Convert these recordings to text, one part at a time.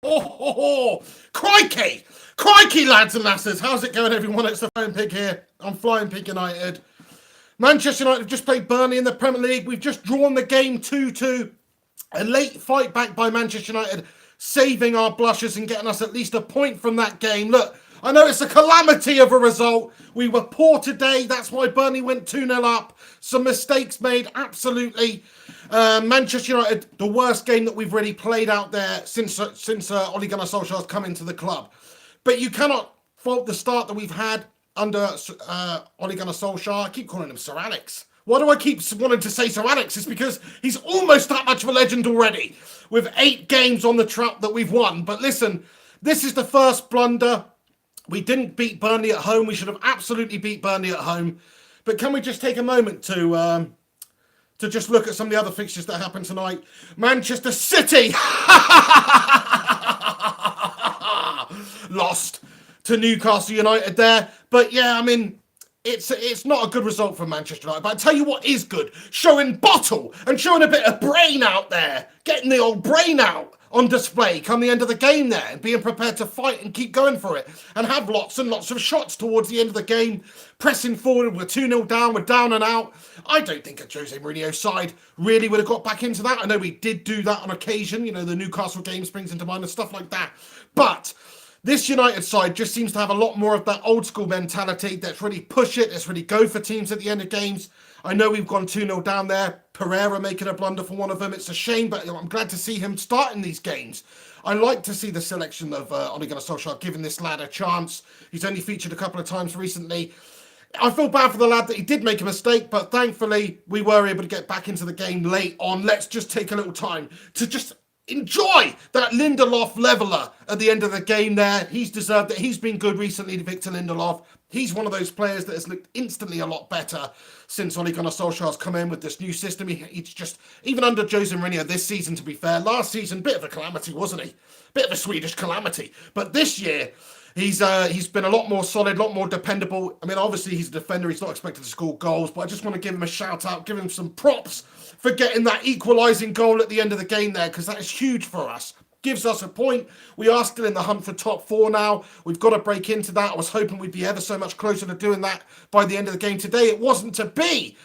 Oh, crikey! Crikey, lads and lasses. How's it going, everyone? It's the Flying Pig here on Flying Pig United. Manchester United have just played Burnley in the Premier League. We've just drawn the game 2-2. A late fight back by Manchester United, saving our blushes and getting us at least a point from that game. Look, I know it's a calamity of a result. We were poor today. That's why Burnley went 2-0 up. Some mistakes made, absolutely. Manchester United, the worst game that we've really played out there since Ole Gunnar Solskjaer has come into the club. But you cannot fault the start that we've had under Ole Gunnar Solskjaer. I keep calling him Sir Alex. Why do I keep wanting to say Sir Alex? It's because he's almost that much of a legend already, with 8 games on the trot that we've won. But listen, this is the first blunder. We didn't beat Burnley at home. We should have absolutely beat Burnley at home. But can we just take a moment to just look at some of the other fixtures that happened tonight? Manchester City lost to Newcastle United there. But yeah, I mean, it's not a good result for Manchester United. But I tell you what is good, showing bottle and showing a bit of brain out there, getting the old brain out on display come the end of the game there, and being prepared to fight and keep going for it and have lots and lots of shots towards the end of the game, pressing forward. We're 2-0 down, we're down and out. I don't think a Jose Mourinho side really would have got back into that. I know we did do that on occasion, you know, the Newcastle game springs into mind and stuff like that. But this United side just seems to have a lot more of that old school mentality. Let's really push it, let's really go for teams at the end of games. I know we've gone 2-0 down there. Pereira making a blunder for one of them. It's a shame, but I'm glad to see him starting these games. I like to see the selection of Ole Gunnar Solskjaer giving this lad a chance. He's only featured a couple of times recently. I feel bad for the lad that he did make a mistake, but thankfully we were able to get back into the game late on. Let's just take a little time to just enjoy that Lindelof leveller at the end of the game there. He's deserved it. He's been good recently, Victor Lindelof. He's one of those players that has looked instantly a lot better since Ole Gunnar Solskjaer's come in with this new system. He's just, even under Jose Mourinho this season, to be fair, last season, bit of a calamity, wasn't he? Bit of a Swedish calamity. But this year, he's been a lot more solid, a lot more dependable. I mean, obviously, he's a defender. He's not expected to score goals, but I just want to give him a shout out, give him some props for getting that equalising goal at the end of the game there, because that is huge for us. Gives us a point. We are still in the hunt for top 4 now. We've got to break into that. I was hoping we'd be ever so much closer to doing that by the end of the game today. It wasn't to be.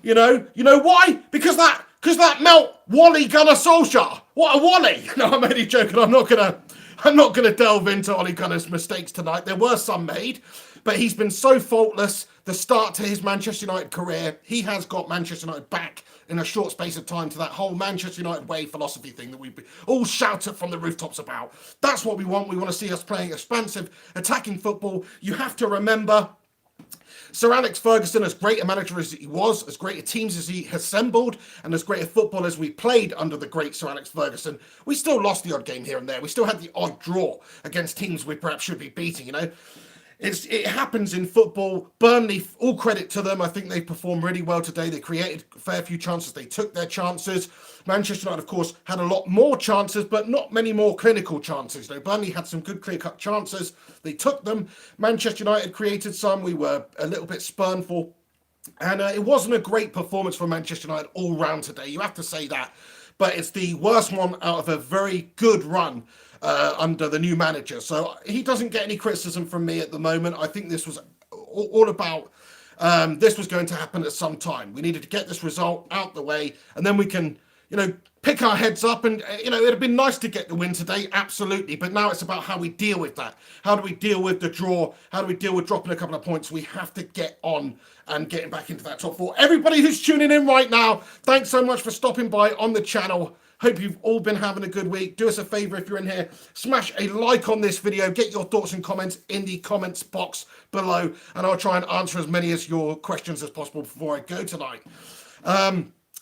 You know why? Because that melt Wally Gunnar Solskjaer. What a Wally! No, I'm only joking. I'm not gonna delve into Ole Gunnar's mistakes tonight. There were some made, but he's been so faultless. The start to his Manchester United career, he has got Manchester United back in a short space of time to that whole Manchester United way philosophy thing that we all shouted from the rooftops about. That's what we want. We want to see us playing expansive, attacking football. You have to remember, Sir Alex Ferguson, as great a manager as he was, as great a teams as he assembled, and as great a football as we played under the great Sir Alex Ferguson, we still lost the odd game here and there. We still had the odd draw against teams we perhaps should be beating, you know. It happens in football. Burnley, all credit to them. I think they performed really well today. They created a fair few chances. They took their chances. Manchester United, of course, had a lot more chances, but not many more clinical chances. Burnley had some good clear-cut chances. They took them. Manchester United created some. We were a little bit spurnful. And it wasn't a great performance for Manchester United all round today. You have to say that. But it's the worst one out of a very good run under the new manager. So he doesn't get any criticism from me at the moment. I think this was all about, this was going to happen at some time. We needed to get this result out the way, and then we can, pick our heads up. And, it'd have been nice to get the win today, absolutely. But now it's about how we deal with that. How do we deal with the draw? How do we deal with dropping a couple of points? We have to get on and getting back into that top 4. Everybody who's tuning in right now, thanks so much for stopping by on the channel. Hope you've all been having a good week. Do us a favor if you're in here, smash a like on this video, get your thoughts and comments in the comments box below, and I'll try and answer as many of your questions as possible before I go tonight.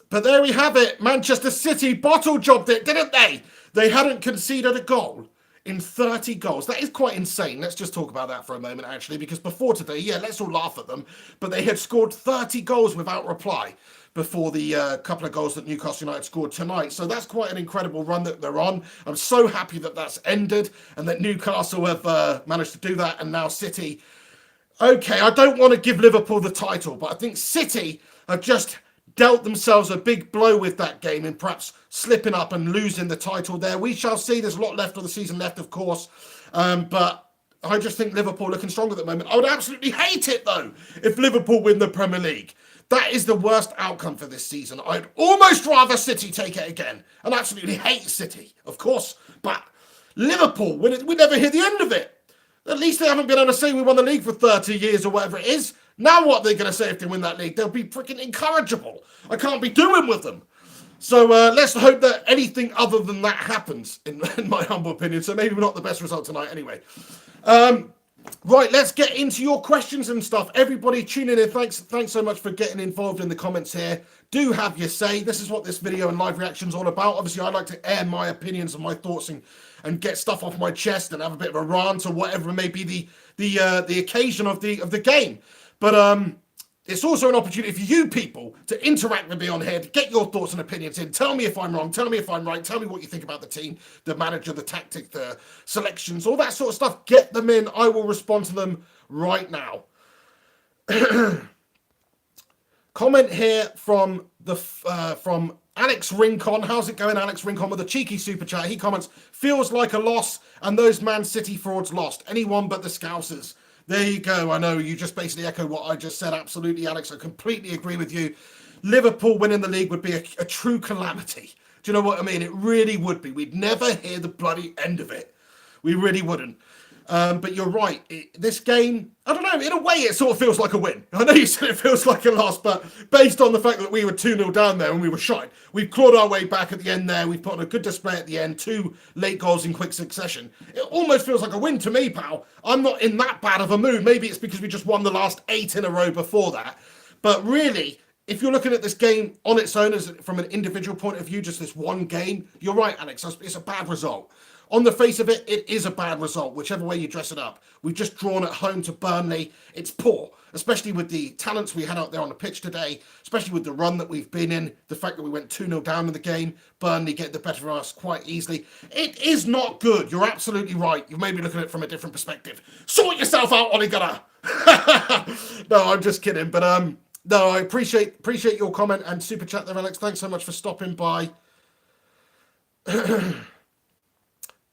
But there we have it. Manchester City bottle jobbed it, didn't they? They hadn't conceded a goal in 30 goals. That is quite insane. Let's just talk about that for a moment, actually, because before today, yeah, let's all laugh at them, but they had scored 30 goals without reply before the couple of goals that Newcastle United scored tonight. So that's quite an incredible run that they're on. I'm so happy that that's ended and that Newcastle have managed to do that, and now City. Okay, I don't want to give Liverpool the title, but I think City are just dealt themselves a big blow with that game and perhaps slipping up and losing the title there. We shall see. There's a lot left of the season left, of course. But I just think Liverpool looking strong at the moment. I would absolutely hate it, though, if Liverpool win the Premier League. That is the worst outcome for this season. I'd almost rather City take it again. And absolutely hate City, of course. But Liverpool, we never hear the end of it. At least they haven't been able to say we won the league for 30 years or whatever it is. Now what they're going to say if they win that league? They'll be freaking incorrigible. I can't be doing with them. So let's hope that anything other than that happens, in my humble opinion. So maybe we're not the best result tonight anyway. Right, let's get into your questions and stuff. Everybody tuning in, thanks so much for getting involved in the comments here. Do have your say. This is what this video and live reaction is all about. Obviously, I like to air my opinions and my thoughts and get stuff off my chest and have a bit of a rant or whatever may be the occasion of the game. But it's also an opportunity for you people to interact with me on here, to get your thoughts and opinions in. Tell me if I'm wrong. Tell me if I'm right. Tell me what you think about the team, the manager, the tactic, the selections, all that sort of stuff. Get them in. I will respond to them right now. Comment here from Alex Rincon. How's it going, Alex Rincon, with a cheeky super chat? He comments, feels like a loss, and those Man City frauds lost. Anyone but the Scousers. There you go. I know you just basically echo what I just said. Absolutely, Alex. I completely agree with you. Liverpool winning the league would be a true calamity. Do you know what I mean? It really would be. We'd never hear the bloody end of it. We really wouldn't. But you're right. This game, I don't know, in a way it sort of feels like a win. I know you said it feels like a loss, but based on the fact that we were 2-0 down there and we were shite, we've clawed our way back at the end there. We've put on a good display at the end, 2 late goals in quick succession. It almost feels like a win to me, pal. I'm not in that bad of a mood. Maybe it's because we just won the last 8 in a row before that. But really, if you're looking at this game on its own as from an individual point of view, just this one game, you're right, Alex. It's a bad result. On the face of it, it is a bad result, whichever way you dress it up. We've just drawn at home to Burnley. It's poor, especially with the talents we had out there on the pitch today, especially with the run that we've been in, the fact that we went 2-0 down in the game, Burnley get the better of us quite easily. It is not good. You're absolutely right. You may be looking at it from a different perspective. Sort yourself out, Ole Gunnar. No, I'm just kidding. But no, I appreciate your comment and super chat there, Alex. Thanks so much for stopping by.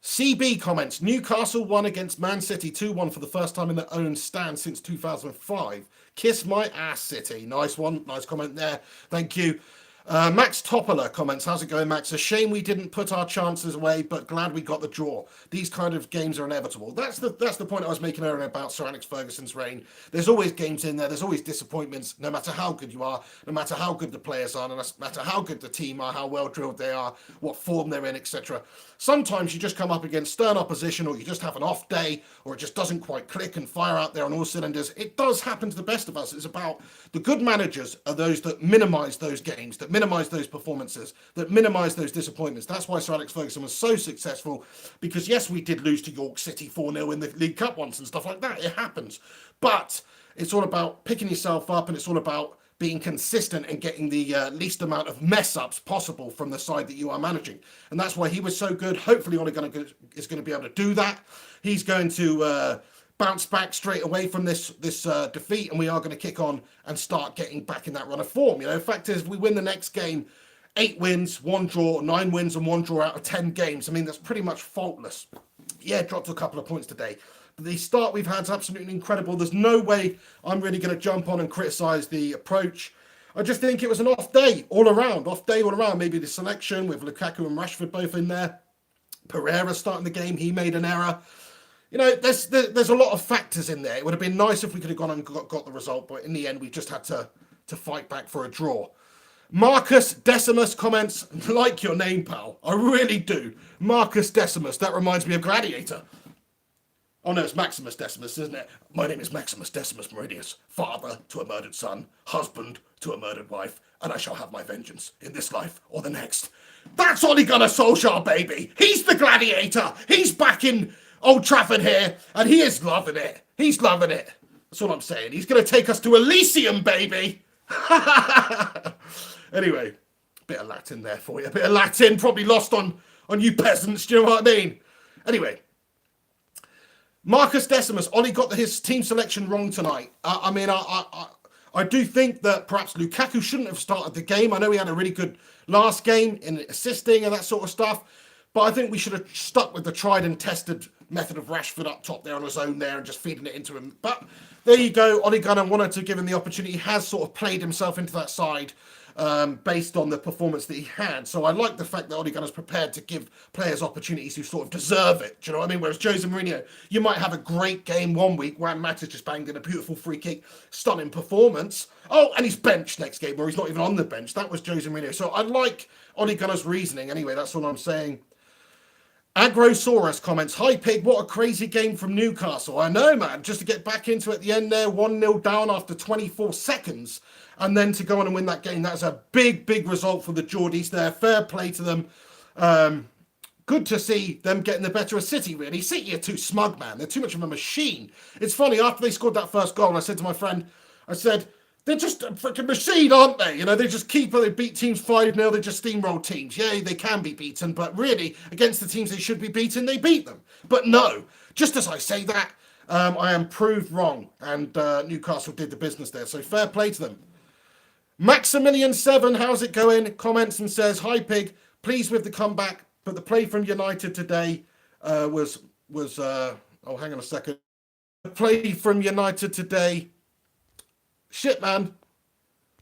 CB comments, Newcastle won against Man City 2-1 for the first time in their own stand since 2005. Kiss my ass, City. Nice one. Nice comment there. Thank you. Max Topola comments, how's it going, Max? A shame we didn't put our chances away, but glad we got the draw. These kind of games are inevitable. That's the point I was making earlier about Sir Alex Ferguson's reign. There's always games in there. There's always disappointments, no matter how good you are, no matter how good the players are, no matter how good the team are, how well drilled they are, what form they're in, etc. Sometimes you just come up against stern opposition, or you just have an off day, or it just doesn't quite click and fire out there on all cylinders. It does happen to the best of us. It's about the good managers are those that minimise those games, that minimise those performances, that minimise those disappointments. That's why Sir Alex Ferguson was so successful, because yes, we did lose to York City 4-0 in the League Cup once and stuff like that. It happens. But it's all about picking yourself up, and it's all about being consistent and getting the least amount of mess-ups possible from the side that you are managing. And that's why he was so good. Hopefully Ole Gunnar is going to be able to do that. He's going to bounce back straight away from this defeat, and we are going to kick on and start getting back in that run of form. You know, the fact is, if we win the next game, 8 wins, 1 draw, 9 wins and 1 draw out of 10 games. I mean, that's pretty much faultless. Yeah, dropped a couple of points today. But the start we've had is absolutely incredible. There's no way I'm really going to jump on and criticise the approach. I just think it was an off day all around. Maybe the selection with Lukaku and Rashford both in there. Pereira starting the game, he made an error. You know, there's a lot of factors in there. It would have been nice if we could have gone and got the result, but in the end, we just had to fight back for a draw. Marcus Decimus comments, like your name, pal. I really do. Marcus Decimus. That reminds me of Gladiator. Oh no, it's Maximus Decimus, isn't it? My name is Maximus Decimus Meridius, father to a murdered son, husband to a murdered wife, and I shall have my vengeance in this life or the next. That's Ole Gunnar Solskjaer, baby. He's the Gladiator. He's back in Old Trafford here, and he is loving it. He's loving it. That's all I'm saying. He's going to take us to Elysium, baby. Anyway, a bit of Latin there for you. A bit of Latin, probably lost on you peasants. Do you know what I mean? Anyway, Marcus Decimus. Ollie got his team selection wrong tonight. I I do think that perhaps Lukaku shouldn't have started the game. I know he had a really good last game in assisting and that sort of stuff, but I think we should have stuck with the tried and tested method of Rashford up top there on his own there and just feeding it into him. But there you go. Ole Gunnar wanted to give him the opportunity. He has sort of played himself into that side based on the performance that he had. So I like the fact that Ole Gunnar's prepared to give players opportunities who sort of deserve it. Do you know what I mean? Whereas Jose Mourinho, you might have a great game one week where Matic just banged in a beautiful free kick, stunning performance. Oh, and he's benched next game where he's not even on the bench. That was Jose Mourinho. So I like Ole Gunnar's reasoning. Anyway, that's all I'm saying. Agrosaurus comments, "Hi Pig, what a crazy game from Newcastle." I know, man, just to get back into it at the end there, 1-0 down after 24 seconds, and then to go on and win that game. That's a big, big result for the Geordies there. Fair play to them. Good to see them getting the better of City, really. City are too smug, man. They're too much of a machine. It's funny, after they scored that first goal, I said to my friend, I said, they're just a freaking machine, aren't they? You know, they just they beat teams 5-0, they just steamroll teams. Yeah, they can be beaten, but really, against the teams they should be beaten, they beat them. But no, just as I say that, I am proved wrong, and Newcastle did the business there, so fair play to them. Maximilian7, how's it going? Comments and says, "Hi Pig, pleased with the comeback, but the play from United today was oh, hang on a second. The play from United today... Shit, man.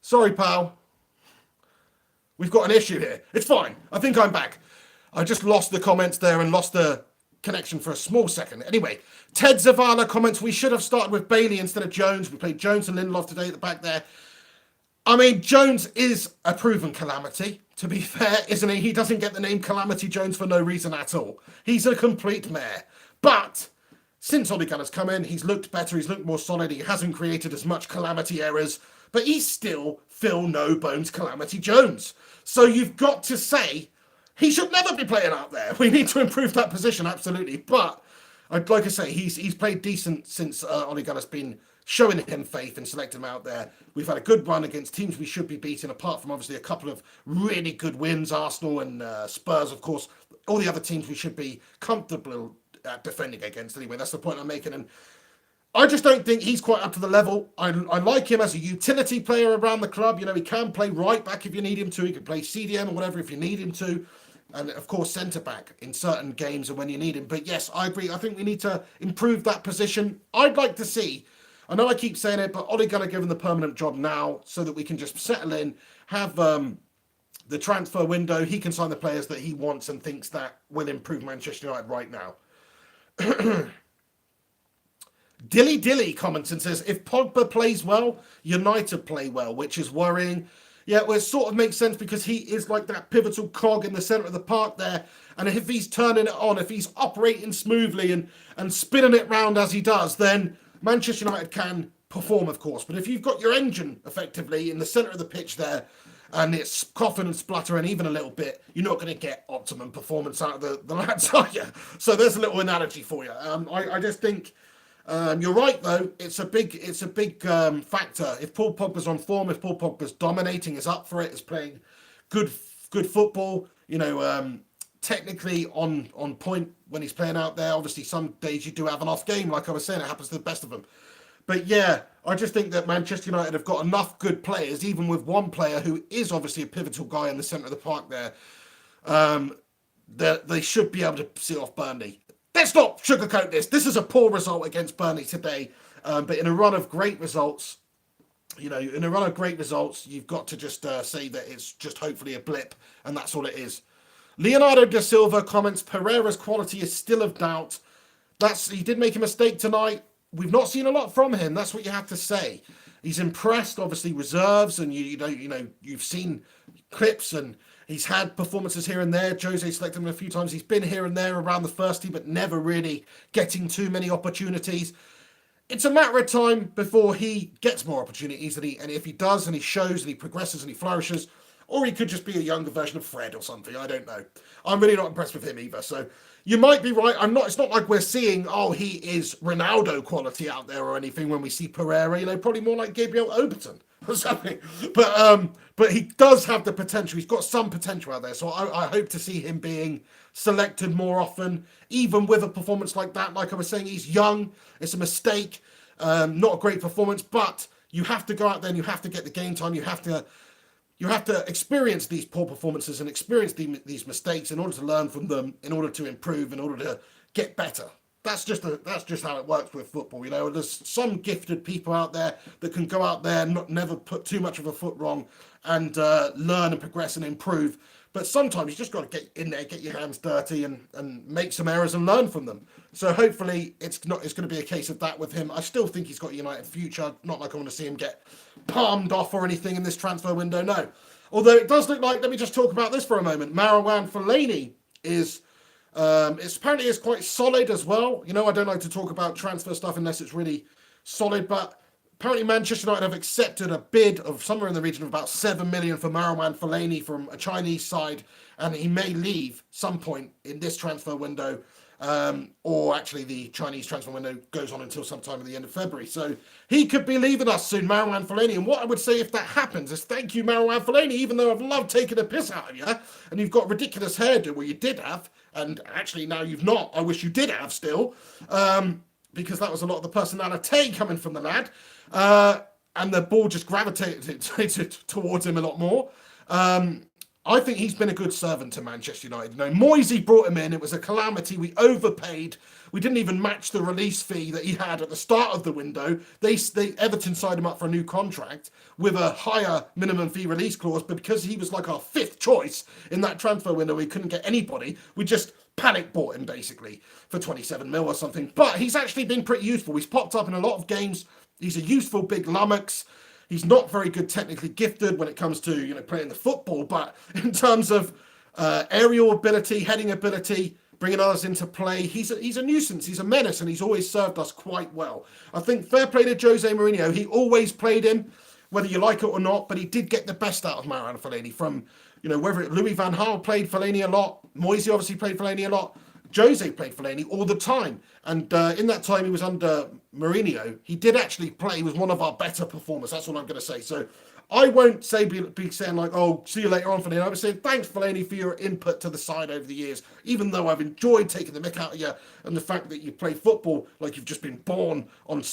Sorry, pal. We've got an issue here. It's fine. I think I'm back. I just lost the comments there and lost the connection for a small second. Anyway, Ted Zavala comments, "We should have started with Bailey instead of Jones. We played Jones and Lindelof today at the back there." I mean, Jones is a proven calamity, to be fair, isn't he? He doesn't get the name Calamity Jones for no reason at all. He's a complete mare. But since Ole Gunnar's come in, he's looked better, he's looked more solid, he hasn't created as much calamity errors, but he's still Phil No Bones Calamity Jones. So you've got to say, he should never be playing out there. We need to improve that position, absolutely. But, like I say, he's played decent since Ole Gunnar's been showing him faith and selecting him out there. We've had a good run against teams we should be beating, apart from obviously a couple of really good wins, Arsenal and Spurs, of course. All the other teams we should be comfortable defending against anyway. That's the point I'm making, and I just don't think he's quite up to the level. I like him as a utility player around the club. You know, he can play right back if you need him to, he can play CDM or whatever if you need him to, and of course centre back in certain games and when you need him. But yes, I agree, I think we need to improve that position. I'd like to see, I know I keep saying it, but Ole Gunnar give him the permanent job now so that we can just settle in, have the transfer window, he can sign the players that he wants and thinks that will improve Manchester United right now. Dilly comments and says, "If Pogba plays well, United play well," which is worrying. Yeah, well, it sort of makes sense because he is like that pivotal cog in the centre of the park there. And if he's turning it on, if he's operating smoothly and spinning it round as he does, then Manchester United can perform, of course. But if you've got your engine effectively in the centre of the pitch there, and it's coughing and spluttering even a little bit, you're not going to get optimum performance out of the lads, are you? So there's a little analogy for you. I just think you're right, though. It's a big factor. If Paul Pogba's on form, if Paul Pogba's dominating, is up for it, is playing good football, you know, technically on point when he's playing out there. Obviously, some days you do have an off game, like I was saying, it happens to the best of them. But yeah, I just think that Manchester United have got enough good players, even with one player who is obviously a pivotal guy in the centre of the park there, that they should be able to see off Burnley. Let's not sugarcoat this. This is a poor result against Burnley today. But in a run of great results, you've got to just say that it's just hopefully a blip, and that's all it is. Leonardo da Silva comments, "Pereira's quality is still of doubt. He did make a mistake tonight. We've not seen a lot from him. That's what you have to say. He's impressed, obviously, reserves, and you've seen clips, and he's had performances here and there. Jose selected him a few times. He's been here and there around the first team, but never really getting too many opportunities. It's a matter of time before he gets more opportunities, and if he does, and he shows, and he progresses, and he flourishes, or he could just be a younger version of Fred or something. I don't know. I'm really not impressed with him either. So you might be right. I'm not. It's not like we're seeing, he is Ronaldo quality out there or anything when we see Pereira. Probably more like Gabriel Oberton or something. But he does have the potential. He's got some potential out there. So I hope to see him being selected more often, even with a performance like that. Like I was saying, he's young. It's a mistake. Not a great performance, but you have to go out there and you have to get the game time. You have to experience these poor performances and experience these mistakes in order to learn from them, in order to improve, in order to get better. That's just how it works with football. There's some gifted people out there that can go out there and never put too much of a foot wrong and learn and progress and improve. But sometimes you just got to get in there, get your hands dirty and make some errors and learn from them. So hopefully it's going to be a case of that with him. I still think he's got a United future. Not like I want to see him get palmed off or anything in this transfer window, no. Although it does look like, let me just talk about this for a moment. Marouane Fellaini is... it's apparently is quite solid as well. I don't like to talk about transfer stuff unless it's really solid, but apparently Manchester United have accepted a bid of somewhere in the region of about 7 million for Marouane Fellaini from a Chinese side, and he may leave some point in this transfer window, or actually the Chinese transfer window goes on until sometime at the end of February. So he could be leaving us soon, Marouane Fellaini. And what I would say if that happens is thank you, Marouane Fellaini, even though I've loved taking a piss out of you, and you've got ridiculous hairdo, well, you did have, and actually now you've not. I wish you did have still, because that was a lot of the personality coming from the lad. And the ball just gravitated towards him a lot more. I think he's been a good servant to Manchester United. Moisey brought him in. It was a calamity. We overpaid. We didn't even match the release fee that he had at the start of the window. Everton signed him up for a new contract with a higher minimum fee release clause, but because he was like our fifth choice in that transfer window, we couldn't get anybody. We just panic bought him basically for 27 mil or something. But he's actually been pretty useful. He's popped up in a lot of games. He's a useful big lummox. He's not very good technically gifted when it comes to playing the football, but in terms of aerial ability, heading ability, bringing others into play, he's a nuisance. He's a menace, and he's always served us quite well. I think fair play to Jose Mourinho. He always played him, whether you like it or not, but he did get the best out of Marouane Fellaini. From whether Louis van Gaal played Fellaini a lot, Moisey obviously played Fellaini a lot. Jose played Fellaini all the time. And in that time he was under Mourinho, he did actually play. He was one of our better performers. That's what I'm going to say. So I won't be saying like, oh, see you later on, Fellaini. I would say thanks, Fellaini, for your input to the side over the years, even though I've enjoyed taking the mick out of you and the fact that you play football like you've just been born on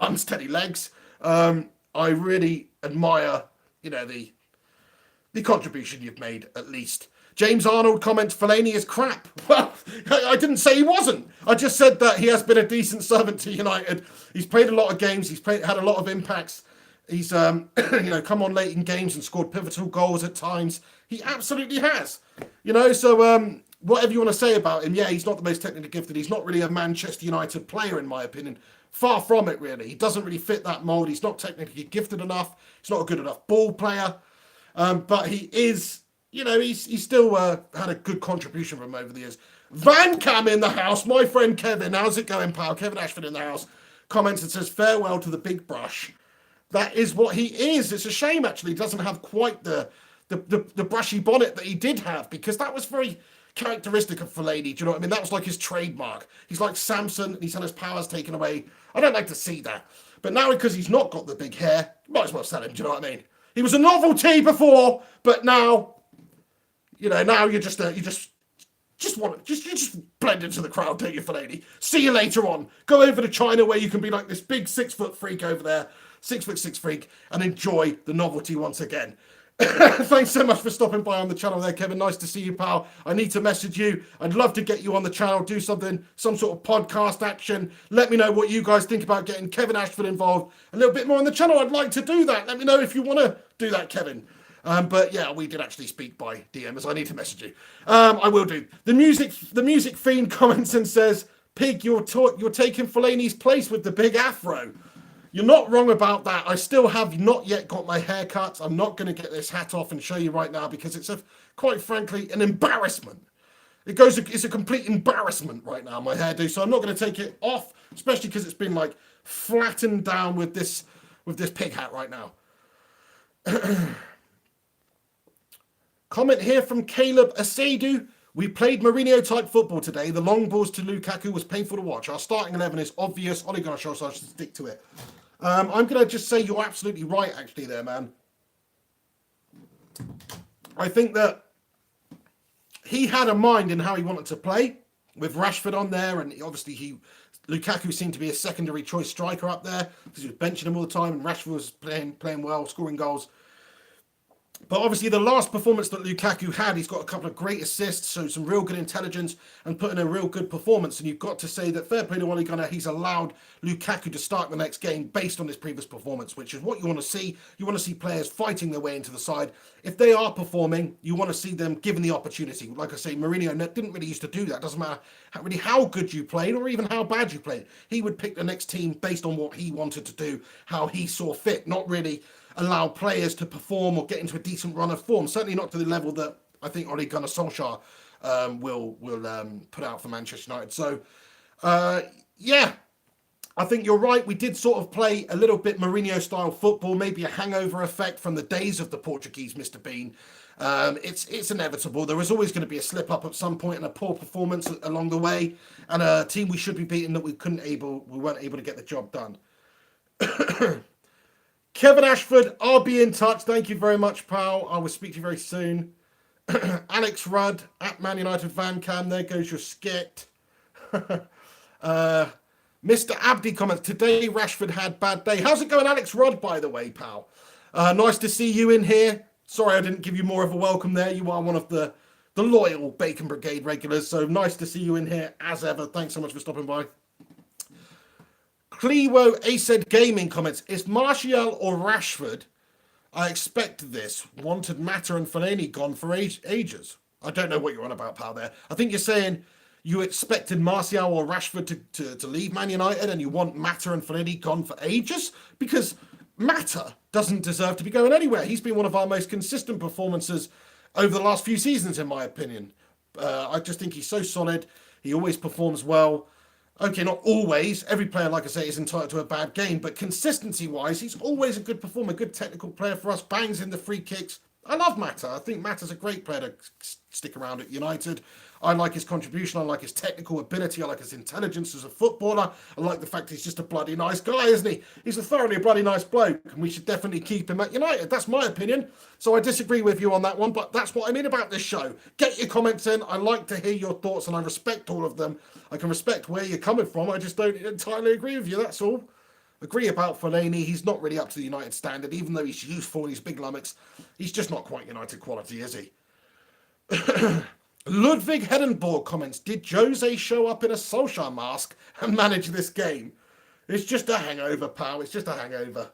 unsteady legs. I really admire, the contribution you've made, at least. James Arnold comments, Fellaini is crap. Well, I didn't say he wasn't. I just said that he has been a decent servant to United. He's played a lot of games. He's had a lot of impacts. He's, come on late in games and scored pivotal goals at times. He absolutely has. So whatever you want to say about him, yeah, he's not the most technically gifted. He's not really a Manchester United player, in my opinion. Far from it, really. He doesn't really fit that mould. He's not technically gifted enough. He's not a good enough ball player. But he is... he's still had a good contribution from him over the years. Van Cam in the house. My friend Kevin. How's it going, pal? Kevin Ashford in the house. Comments and says, farewell to the big brush. That is what he is. It's a shame, actually. He doesn't have quite the brushy bonnet that he did have, because that was very characteristic of Fellaini. Do you know what I mean? That was like his trademark. He's like Samson, and he's had his powers taken away. I don't like to see that. But now, because he's not got the big hair, might as well sell him. Do you know what I mean? He was a novelty before, but now... now you just blend into the crowd, don't you, Fellaini? See you later on. Go over to China where you can be like this big 6-foot freak over there, 6'6" freak, and enjoy the novelty once again. Thanks so much for stopping by on the channel there, Kevin. Nice to see you, pal. I need to message you. I'd love to get you on the channel, do some sort of podcast action. Let me know what you guys think about getting Kevin Ashford involved a little bit more on the channel. I'd like to do that. Let me know if you want to do that, Kevin. But yeah, we did actually speak by DM, as I need to message you. I will do. The music fiend comments and says, Pig, you're taking Fellaini's place with the big afro. You're not wrong about that. I still have not yet got my hair cut. I'm not going to get this hat off and show you right now because it's quite frankly an embarrassment. It's a complete embarrassment right now, my hairdo. So I'm not going to take it off, especially because it's been like flattened down with this pig hat right now. Comment here from Caleb Asedu. We played Mourinho-type football today. The long balls to Lukaku was painful to watch. Our starting 11 is obvious. Ole Gunnar Solskjaer should stick to it. I'm going to just say you're absolutely right, actually, there, man. I think that he had a mind in how he wanted to play with Rashford on there, and obviously he Lukaku seemed to be a secondary choice striker up there because he was benching him all the time, and Rashford was playing well, scoring goals. But obviously, the last performance that Lukaku had, he's got a couple of great assists, so some real good intelligence and put in a real good performance. And you've got to say that fair play to Ole Gunnar, he's allowed Lukaku to start the next game based on his previous performance, which is what you want to see. You want to see players fighting their way into the side. If they are performing, you want to see them given the opportunity. Like I say, Mourinho didn't really used to do that. Doesn't matter really how good you played or even how bad you played. He would pick the next team based on what he wanted to do, how he saw fit, not really allow players to perform or get into a decent run of form. Certainly not to the level that I think Ole Gunnar Solskjaer will put out for Manchester United. So, yeah, I think you're right. We did sort of play a little bit Mourinho-style football, maybe a hangover effect from the days of the Portuguese Mr. Bean. It's inevitable. There was always going to be a slip-up at some point and a poor performance along the way, and a team we should be beating that we weren't able to get the job done. Kevin Ashford, I'll be in touch. Thank you very much, pal. I will speak to you very soon. Alex Rudd, at Man United Van Cam, there goes your skit. Mr. Abdi comments, today Rashford had bad day. How's it going, Alex Rudd, by the way, pal? Nice to see you in here. Sorry I didn't give you more of a welcome there. You are one of the loyal Bacon Brigade regulars, so nice to see you in here as ever. Thanks so much for stopping by. Clewo Aced Gaming comments, is Martial or Rashford? I expect this. Wanted Mata and Fellaini gone for ages. I don't know what you're on about, pal, there. I think you're saying you expected Martial or Rashford to leave Man United and you want Mata and Fellaini gone for ages? Because Mata doesn't deserve to be going anywhere. He's been one of our most consistent performances over the last few seasons, in my opinion. I just think he's so solid. He always performs well. Okay, not always. Every player, like I say, is entitled to a bad game, but consistency-wise, he's always a good performer, good technical player for us, bangs in the free kicks. I love Mata. I think Mata's a great player to stick around at United. I like his contribution. I like his technical ability. I like his intelligence as a footballer. I like the fact he's just a bloody nice guy, isn't he? He's a thoroughly bloody nice bloke, and we should definitely keep him at United. That's my opinion. So I disagree with you on that one, but that's what I mean about this show. Get your comments in. I like to hear your thoughts, and I respect all of them. I can respect where you're coming from. I just don't entirely agree with you, that's all. Agree about Fellaini. He's not really up to the United standard, even though he's useful and he's big lummox. He's just not quite United quality, is he? Ludwig Hedenborg comments, did Jose show up in a Solskjaer mask and manage this game? It's just a hangover, pal. It's just a hangover.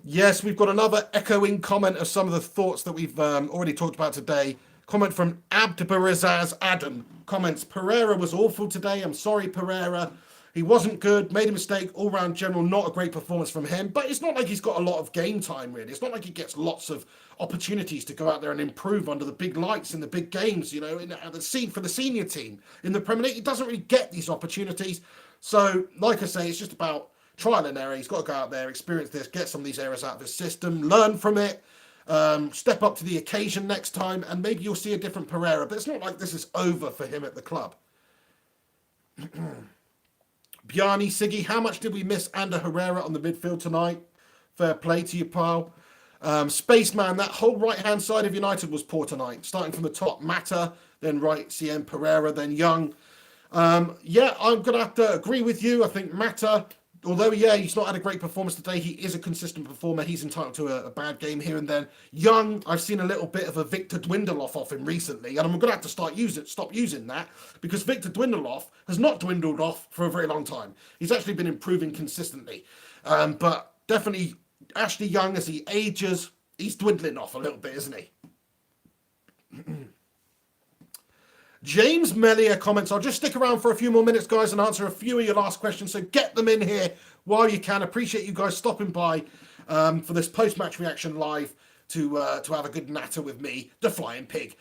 Yes, we've got another echoing comment of some of the thoughts that we've already talked about today. Comment from Abdbarazaz Adam. Comments, Pereira was awful today. I'm sorry, Pereira. He wasn't good, made a mistake, all-round general, not a great performance from him. But it's not like he's got a lot of game time, really. It's not like he gets lots of opportunities to go out there and improve under the big lights in the big games, you know, for the senior team. In the Premier League, he doesn't really get these opportunities. So, like I say, it's just about trial and error. He's got to go out there, experience this, get some of these errors out of his system, learn from it, step up to the occasion next time, and maybe you'll see a different Pereira. But it's not like this is over for him at the club. Bjarni Siggy, how much did we miss Ander Herrera on the midfield tonight? Fair play to you, pal. Spaceman, that whole right-hand side of United was poor tonight. Starting from the top, Mata, then right, CM Pereira, then Young. Yeah, I'm going to have to agree with you. I think Mata, although, yeah, he's not had a great performance today, he is a consistent performer. He's entitled to a bad game here and then. Young, I've seen a little bit of a Victor Dwindelof off him recently, and I'm going to have to stop using that, because Victor Dwindelof has not dwindled off for a very long time. He's actually been improving consistently. But definitely, Ashley Young, as he ages, he's dwindling off a little bit, isn't he? James Mellier comments, I'll just stick around for a few more minutes, guys, and answer a few of your last questions. So get them in here while you can. Appreciate you guys stopping by for this post-match reaction live to have a good natter with me, the Flying Pig.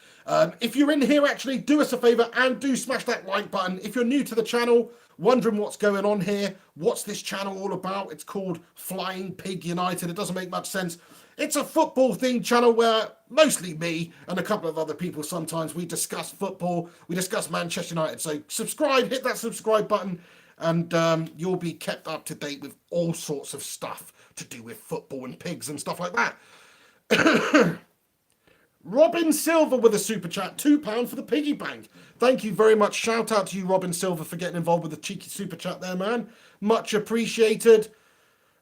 If you're in here, actually, do us a favour and do smash that like button. If you're new to the channel, wondering what's going on here, what's this channel all about? It's called Flying Pig United. It doesn't make much sense. It's a football-themed channel where mostly me and a couple of other people sometimes, we discuss football, we discuss Manchester United. So subscribe, hit that subscribe button, and you'll be kept up to date with all sorts of stuff to do with football and pigs and stuff like that. Robin Silver with a super chat, £2 for the piggy bank. Thank you very much. Shout out to you, Robin Silver, for getting involved with the cheeky super chat there, man. Much appreciated.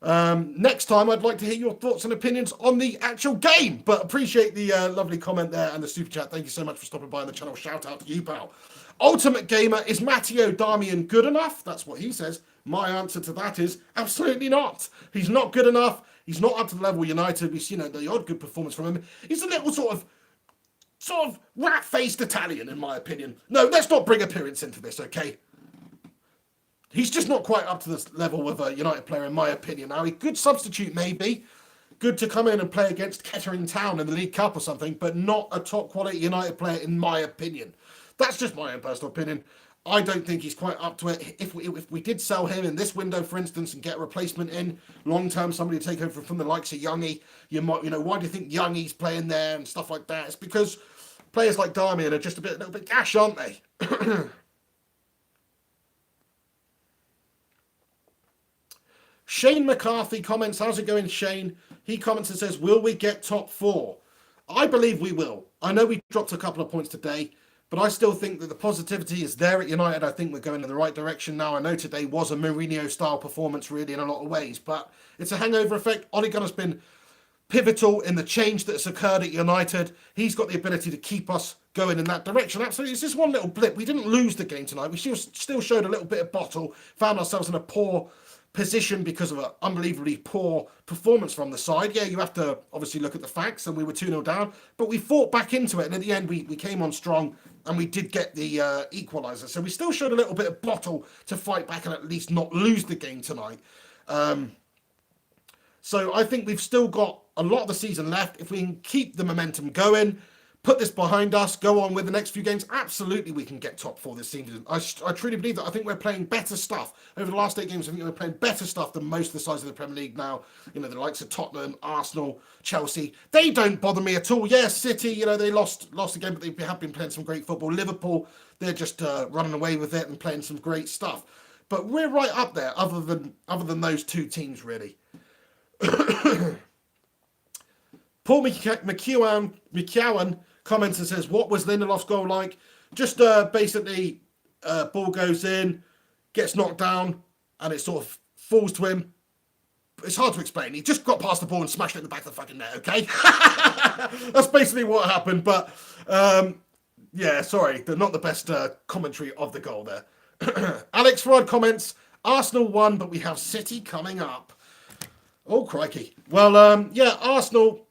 Next time, I'd like to hear your thoughts and opinions on the actual game, but appreciate the lovely comment there and the super chat. Thank you so much for stopping by on the channel. Shout out to you, pal. Ultimate Gamer, is Matteo Darmian good enough? That's what he says. My answer to that is absolutely not. He's not good enough. He's not up to the level United. We've seen the odd good performance from him. He's a little sort of rat-faced Italian, in my opinion. No, let's not bring appearance into this, okay? He's just not quite up to the level of a United player, in my opinion. Now, a good substitute, maybe. Good to come in and play against Kettering Town in the League Cup or something, but not a top-quality United player, in my opinion. That's just my own personal opinion. I don't think he's quite up to it. If we did sell him in this window, for instance, and get a replacement in long-term, somebody to take over from the likes of Youngie, why do you think Youngie's playing there and stuff like that? It's because players like Darmian are just a little bit gash, aren't they? Shane McCarthy comments, how's it going, Shane? He comments and says, will we get top 4? I believe we will. I know we dropped a couple of points today, but I still think that the positivity is there at United. I think we're going in the right direction now. I know today was a Mourinho-style performance, really, in a lot of ways, but it's a hangover effect. Ole Gunnar's been pivotal in the change that's occurred at United. He's got the ability to keep us going in that direction. Absolutely. It's just one little blip. We didn't lose the game tonight. We still showed a little bit of bottle, found ourselves in a poor position because of an unbelievably poor performance from the side. Yeah, you have to obviously look at the facts, and we were 2-0 down, but we fought back into it, and at the end we came on strong, and we did get the equaliser. So we still showed a little bit of bottle to fight back and at least not lose the game tonight. So I think we've still got a lot of the season left. If we can keep the momentum going, put this behind us, go on with the next few games, absolutely we can get top 4 this season. I truly believe that. I think we're playing better stuff. Over the last 8 games, I think we're playing better stuff than most of the sides of the Premier League now. The likes of Tottenham, Arsenal, Chelsea. They don't bother me at all. Yeah, City, they lost again, but they have been playing some great football. Liverpool, they're just running away with it and playing some great stuff. But we're right up there, other than those 2 teams, really. Paul McEwan comments and says, what was Lindelof's goal like? Just basically, ball goes in, gets knocked down, and it sort of falls to him. It's hard to explain. He just got past the ball and smashed it in the back of the fucking net, okay? That's basically what happened. But, yeah, sorry. They're not the best commentary of the goal there. Alex Freud comments, Arsenal won, but we have City coming up. Oh, crikey. Well, yeah, Arsenal...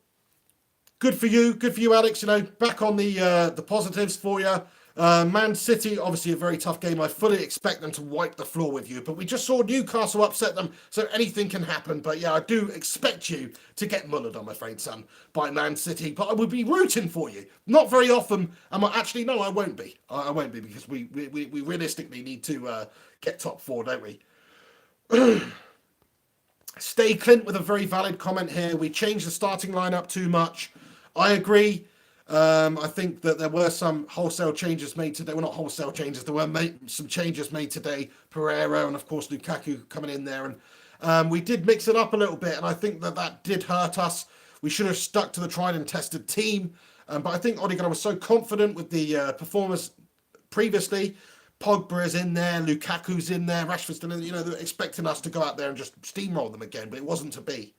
Good for you, Alex. Back on the positives for you. Man City, obviously a very tough game. I fully expect them to wipe the floor with you, but we just saw Newcastle upset them, so anything can happen. But yeah, I do expect you to get mullered, I'm afraid, son, by Man City. But I would be rooting for you. Not very often. Actually, no, I won't be. I won't be, because we realistically need to get top 4, don't we? Stay Clint with a very valid comment here. We changed the starting lineup too much. I agree. I think that there were some wholesale changes made today. Well, not wholesale changes. There were some changes made today. Pereira and, of course, Lukaku coming in there. And we did mix it up a little bit. And I think that did hurt us. We should have stuck to the tried and tested team. But I think Ole Gunnar was so confident with the performance previously. Pogba is in there. Lukaku's in there. Rashford's still in there. They're expecting us to go out there and just steamroll them again. But it wasn't to be.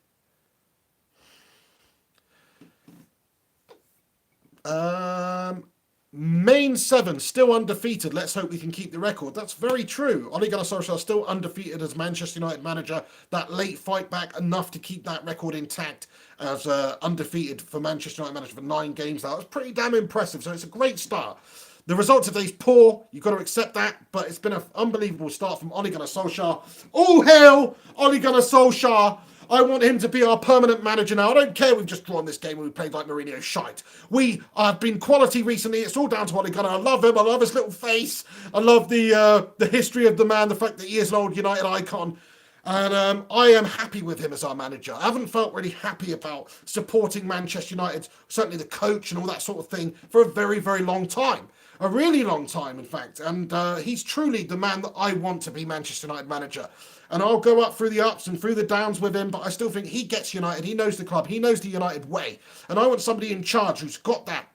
Main 7 still undefeated. Let's hope we can keep the record. That's very true. Ole Gunnar Solskjaer still undefeated as Manchester United manager. That late fight back enough to keep that record intact as undefeated for Manchester United manager for 9 games. That was pretty damn impressive. So it's a great start. The result today's poor. You've got to accept that. But it's been an unbelievable start from Ole Gunnar Solskjaer. All hail Ole Gunnar Solskjaer. I want him to be our permanent manager now. I don't care we've just drawn this game and we played like Mourinho shite. We have been quality recently. It's all down to Ole Gunnar. I love him. I love his little face. I love the history of the man, the fact that he is an old United icon. And I am happy with him as our manager. I haven't felt really happy about supporting Manchester United, certainly the coach and all that sort of thing, for a very, very long time. a really long time, in fact. And he's truly the man that I want to be Manchester United manager. And I'll go up through the ups and through the downs with him, but I still think he gets United. He knows the club. He knows the United way. And I want somebody in charge who's got that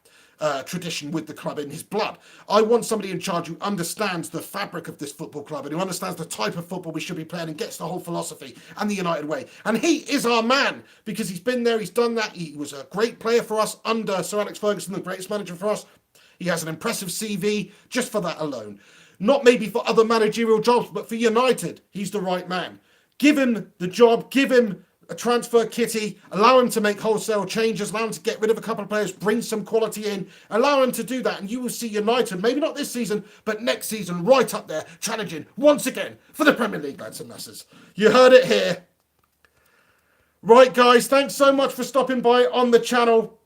tradition with the club in his blood. I want somebody in charge who understands the fabric of this football club and who understands the type of football we should be playing and gets the whole philosophy and the United way. And he is our man because he's been there, he's done that. He was a great player for us under Sir Alex Ferguson, the greatest manager for us. He has an impressive CV just for that alone. Not maybe for other managerial jobs, but for United, he's the right man. Give him the job, give him a transfer kitty, allow him to make wholesale changes, allow him to get rid of a couple of players, bring some quality in, allow him to do that, and you will see United, maybe not this season, but next season, right up there, challenging once again for the Premier League, lads and lasses. You heard it here. Right, guys, thanks so much for stopping by on the channel.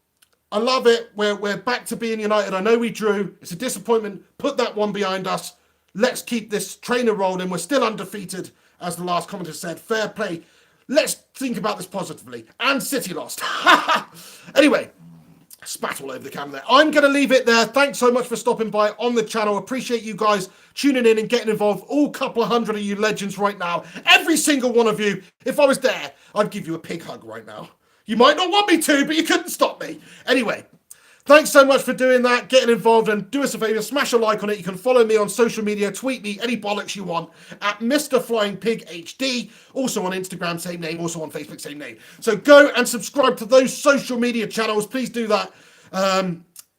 I love it. We're back to being United. I know we drew. It's a disappointment. Put that one behind us. Let's keep this trainer rolling. We're still undefeated, as the last commenter said. Fair play. Let's think about this positively. And City lost. Anyway, spat all over the camera there. I'm going to leave it there. Thanks so much for stopping by on the channel. Appreciate you guys tuning in and getting involved. All couple of hundred of you legends right now. Every single one of you. If I was there, I'd give you a pig hug right now. You might not want me to, but you couldn't stop me. Anyway, thanks so much for doing that, getting involved, and do us a favour, smash a like on it. You can follow me on social media, tweet me any bollocks you want at Mr. Flying Pig HD. Also on Instagram, same name. Also on Facebook, same name. So go and subscribe to those social media channels. Please do that.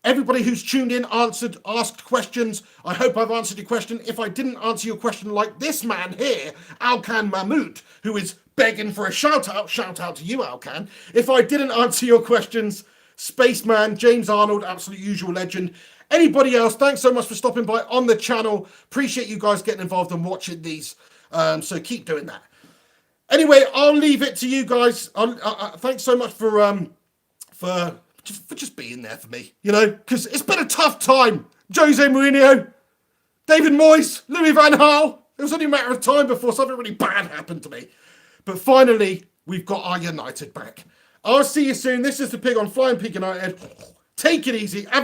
Everybody who's tuned in, asked questions. I hope I've answered your question. If I didn't answer your question like this man here, Alkan Mahmood, who is begging for a shout out to you, Alkan. If I didn't answer your questions, Spaceman, James Arnold, absolute usual legend. Anybody else, thanks so much for stopping by on the channel. Appreciate you guys getting involved and watching these. So keep doing that. Anyway, I'll leave it to you guys. Thanks so much for just being there for me, you know, because it's been a tough time. Jose Mourinho, David Moyes, Louis van Gaal. It was only a matter of time before something really bad happened to me. But finally, we've got our United back. I'll see you soon. This is the Pig on Flying Pig United. Take it easy. Have